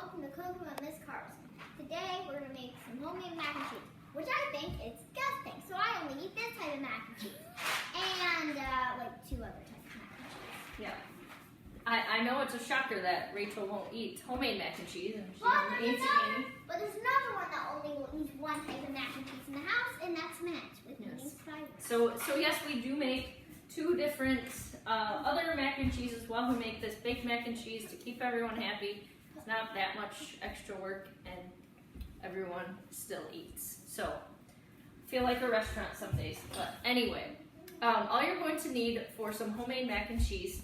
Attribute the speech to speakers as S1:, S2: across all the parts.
S1: welcome to Cooking with Miss Carlson. Today we're going to make some homemade mac and cheese, which I think is disgusting, so I only eat this type of mac and cheese. And like 2 other types of mac and cheese.
S2: Yeah. I know it's a shocker that Rachel won't eat homemade mac and cheese, and she
S1: But
S2: only eats it.
S1: but there's another one that only eats one type of mac and cheese in the house, and that's mint with
S2: Yes.
S1: spider.
S2: So yes, we do make 2 different other mac and cheese as well. We make this baked mac and cheese to keep everyone happy. It's not that much extra work, and everyone still eats. So feel like a restaurant some days. But anyway, all you're going to need for some homemade mac and cheese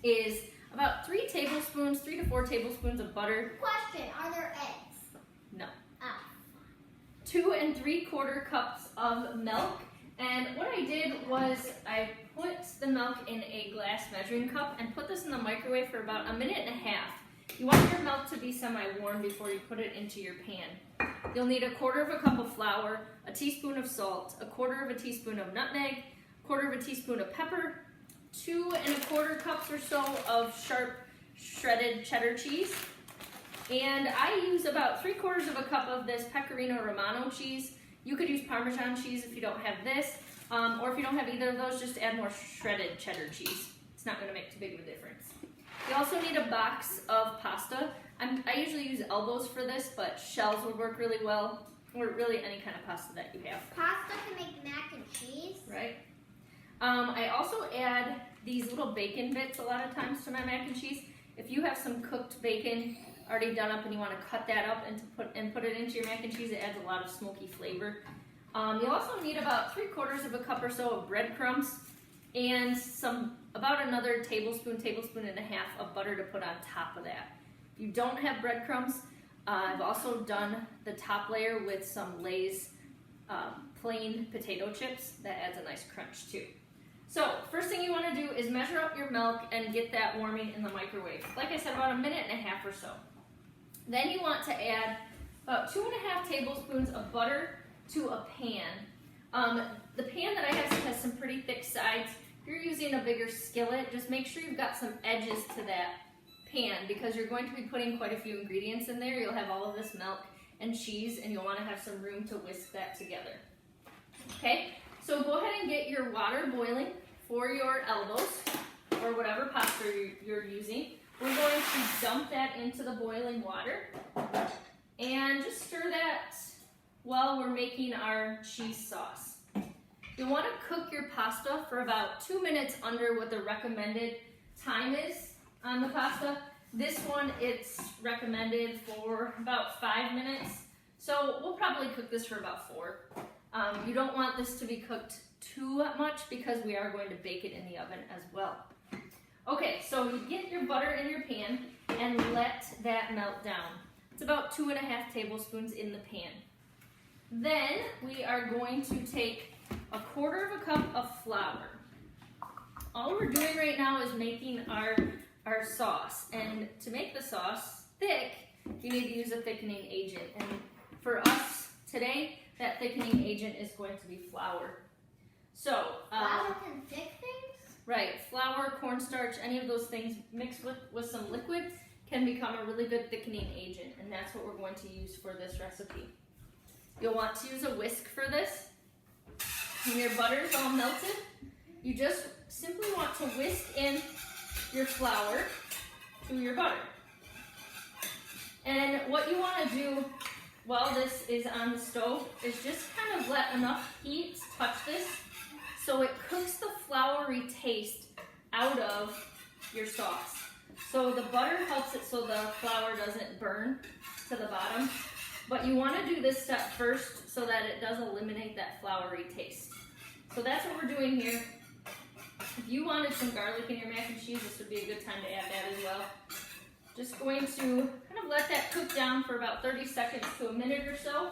S2: is about 3 to 4 tablespoons of butter.
S1: Question, are there eggs?
S2: No.
S1: Oh.
S2: 2 3/4 cups of milk. And what I did was I put the milk in a glass measuring cup and put this in the microwave for about 1.5 minutes. You want your milk to be semi-warm before you put it into your pan. You'll need 1/4 cup of flour, a teaspoon of salt, 1/4 teaspoon of nutmeg, 1/4 teaspoon of pepper, 2 1/4 cups or so of sharp shredded cheddar cheese. And I use about 3/4 cup of this pecorino Romano cheese. You could use Parmesan cheese if you don't have this, or if you don't have either of those, just add more shredded cheddar cheese. It's not going to make too big of a difference. You also need a box of pasta. I usually use elbows for this, but shells would work really well, or really any kind of pasta that you have.
S1: Pasta can make mac and cheese?
S2: Right. I also add these little bacon bits a lot of times to my mac and cheese. If you have some cooked bacon already done up and you want to cut that up and put it into your mac and cheese, it adds a lot of smoky flavor. You'll also need about 3/4 cup or so of breadcrumbs and about another tablespoon and a half of butter to put on top of that. If you don't have breadcrumbs, I've also done the top layer with some Lay's plain potato chips. That adds a nice crunch too. So first thing you want to do is measure up your milk and get that warming in the microwave. Like I said, about 1.5 minutes or so. Then you want to add about 2.5 tablespoons of butter to a pan. The pan that I have has some pretty thick sides. If you're using a bigger skillet, just make sure you've got some edges to that pan because you're going to be putting quite a few ingredients in there. You'll have all of this milk and cheese, and you'll want to have some room to whisk that together. Okay, so go ahead and get your water boiling for your elbows or whatever pasta you're using. We're going to dump that into the boiling water and just stir that while we're making our cheese sauce. You'll want to cook your pasta for about 2 minutes under what the recommended time is on the pasta. This one, it's recommended for about 5 minutes. So we'll probably cook this for about 4. You don't want this to be cooked too much because we are going to bake it in the oven as well. Okay, so you get your butter in your pan and let that melt down. It's about 2.5 tablespoons in the pan. Then we are going to take 1/4 cup of flour. All we're doing right now is making our sauce. And to make the sauce thick, you need to use a thickening agent. And for us today, that thickening agent is going to be flour. So,
S1: Flour can thick things?
S2: Right, flour, cornstarch, any of those things mixed with some liquid can become a really good thickening agent, and that's what we're going to use for this recipe. You'll want to use a whisk for this. When your butter is all melted, you just simply want to whisk in your flour to your butter. And what you want to do while this is on the stove is just kind of let enough heat touch this so it cooks the floury taste out of your sauce. So the butter helps it so the flour doesn't burn to the bottom. But you want to do this step first so that it does eliminate that floury taste. So that's what we're doing here. If you wanted some garlic in your mac and cheese, this would be a good time to add that as well. Just going to kind of let that cook down for about 30 seconds to a minute or so.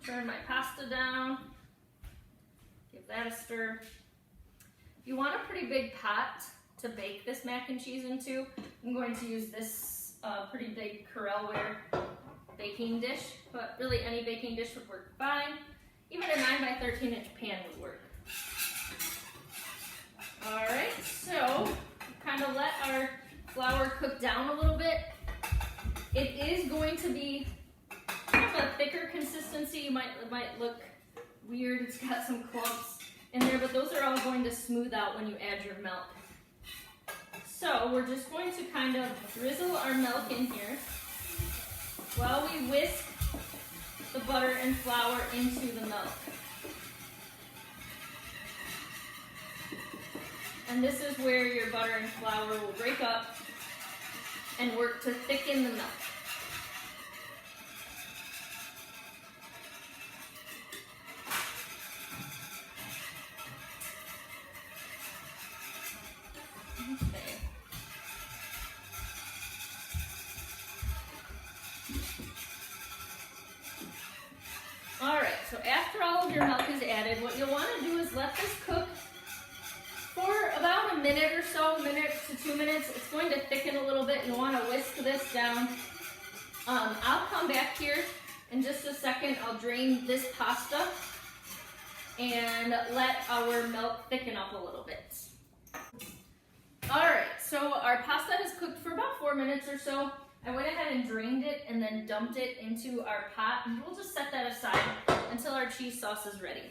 S2: Turn my pasta down. Give that a stir. If you want a pretty big pot to bake this mac and cheese into, I'm going to use this pretty big Carlson baking dish, but really any baking dish would work fine. Even a 9 by 13 inch pan would work. Alright, so kind of let our flour cook down a little bit. It is going to be kind of a thicker consistency. It might look weird. It's got some clumps in there, but those are all going to smooth out when you add your milk. So we're just going to kind of drizzle our milk in here while we whisk the butter and flour into the milk. And this is where your butter and flour will break up and work to thicken the milk. Okay. All right, so after all of your milk is added, what you'll want to do is let this cook for about a minute or so, minute to 2 minutes. It's going to thicken a little bit. You'll want to whisk this down. I'll come back here in just a second. I'll drain this pasta and let our milk thicken up a little bit. All right, so our pasta has cooked for about 4 minutes or so. I went ahead and drained it and then dumped it into our pot, and we'll just set that aside until our cheese sauce is ready.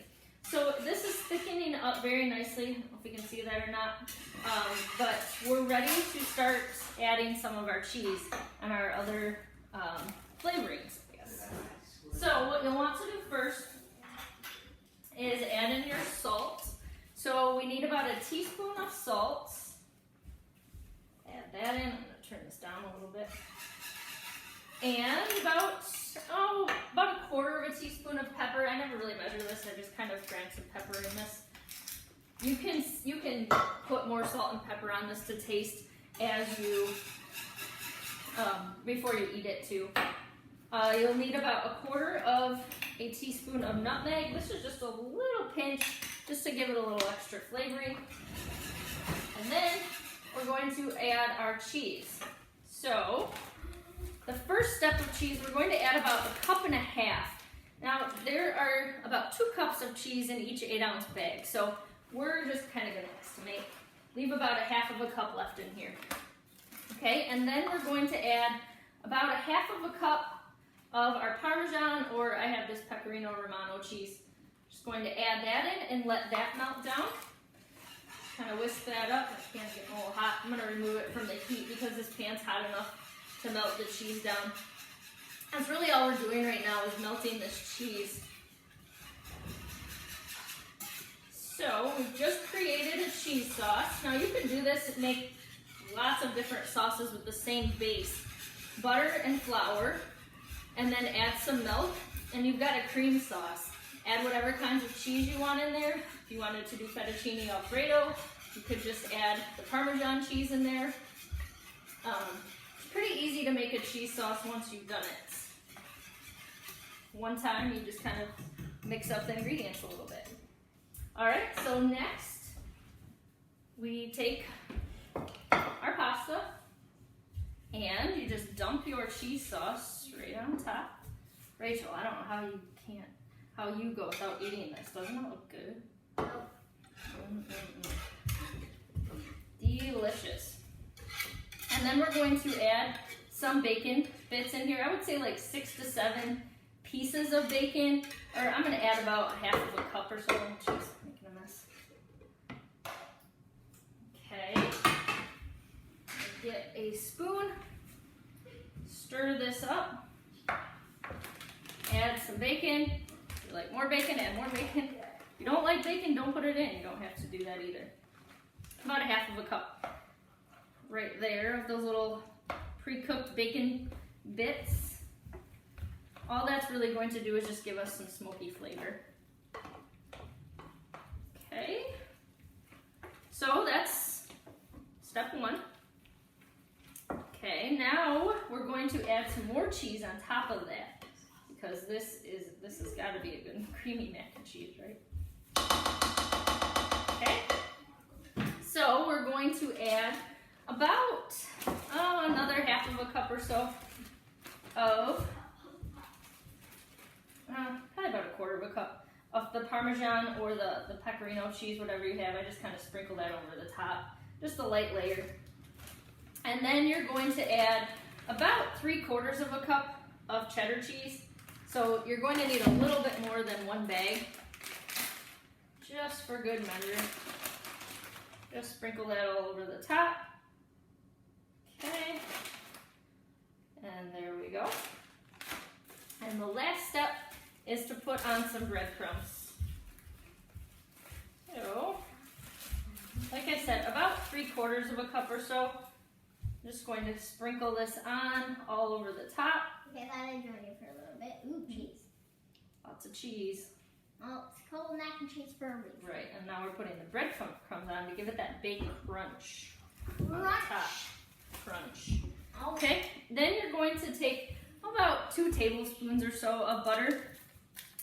S2: So this is thickening up very nicely. I don't know if you can see that or not, but we're ready to start adding some of our cheese and our other flavorings, I guess. So what you'll want to do first is add in your salt. So we need about a teaspoon of salt. Add that in. I'm going to turn this down a little bit. And about a quarter of a teaspoon of pepper. I never really measure this. I just kind of grind some pepper in this. You can put more salt and pepper on this to taste as you before you eat it too. You'll need about a quarter of a teaspoon of nutmeg. This is just a little pinch, just to give it a little extra flavoring. And then we're going to add our cheese. So the first step of cheese, we're going to add about 1.5 cups. Now, there are about 2 cups of cheese in each 8-ounce bag, so we're just kind of going to estimate. Leave about 1/2 cup left in here. Okay, and then we're going to add about 1/2 cup of our Parmesan, or I have this pecorino Romano cheese. Just going to add that in and let that melt down. Kind of whisk that up. The pan's getting a little hot. I'm going to remove it from the heat because this pan's hot enough to melt the cheese down. That's really all we're doing right now is melting this cheese. So we've just created a cheese sauce. Now you can do this and make lots of different sauces with the same base. Butter and flour, and then add some milk, and you've got a cream sauce. Add whatever kinds of cheese you want in there. If you wanted to do fettuccine Alfredo, you could just add the Parmesan cheese in there. It's pretty easy to make a cheese sauce once you've done it. One time, you just kind of mix up the ingredients a little bit. All right, so next, we take our pasta, and you just dump your cheese sauce right on top. Rachel, I don't know how you go without eating this. Doesn't it look good? Delicious. And then we're going to add some bacon bits in here. I would say like 6 to 7 pieces of bacon, or I'm going to add about 1/2 cup or so. Jeez, making a mess. Okay. Get a spoon, stir this up, add some bacon. If you like more bacon, add more bacon. If you don't like bacon, don't put it in. You don't have to do that either. About 1/2 cup right there of those little pre-cooked bacon bits. All that's really going to do is just give us some smoky flavor. Okay, so that's step 1. Okay, now we're going to add some more cheese on top of that, because this has got to be a good creamy mac and cheese, right? Okay, so we're going to add about another 1/2 cup or so of probably about 1/4 cup of the Parmesan or the pecorino cheese, whatever you have. I just kind of sprinkle that over the top, just a light layer. And then you're going to add about 3/4 of a cup of cheddar cheese. So you're going to need a little bit more than 1 bag, just for good measure. Just sprinkle that all over the top. Okay, and there we go. And the last step is to put on some breadcrumbs. So, like I said, about 3/4 of a cup or so. I'm just going to sprinkle this on all over the top.
S1: Okay, I thought I'd join you for a little bit. Ooh, cheese.
S2: Lots of cheese.
S1: Well, it's called mac and cheese for a reason.
S2: Right, and now we're putting the breadcrumbs on to give it that big crunch. On the
S1: Crunch.
S2: top. Crunch. Okay, then you're going to take about 2 tablespoons or so of butter,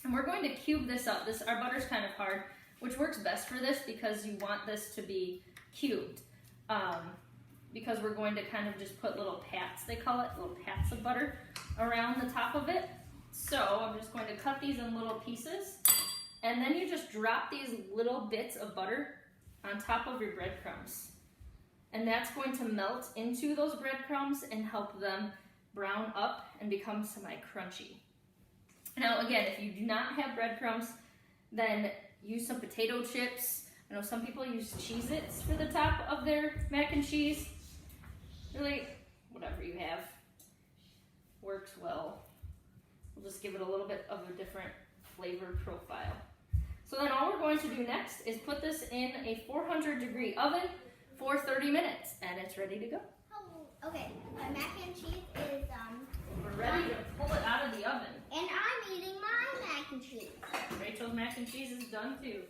S2: and we're going to cube this up. Our butter's kind of hard, which works best for this because you want this to be cubed. Because we're going to kind of just put little pats, they call it, little pats of butter around the top of it. So I'm just going to cut these in little pieces, and then you just drop these little bits of butter on top of your breadcrumbs. And that's going to melt into those breadcrumbs and help them brown up and become semi-crunchy. Now again, if you do not have breadcrumbs, then use some potato chips. I know some people use Cheez-Its for the top of their mac and cheese. Really, whatever you have works well. We'll just give it a little bit of a different flavor profile. So then all we're going to do next is put this in a 400-degree oven for 30 minutes, and it's ready to go.
S1: Oh, okay, my mac and cheese is
S2: We're ready to pull it out of the oven.
S1: and I'm eating my mac and cheese.
S2: Rachel's mac and cheese is done too.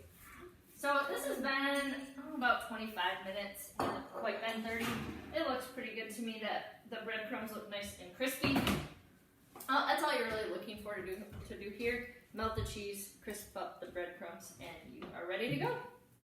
S2: So this has been about 25 minutes, it hasn't quite been 30. It looks pretty good to me that the breadcrumbs look nice and crispy. That's all you're really looking for to do here. Melt the cheese, crisp up the breadcrumbs, and you are ready to go.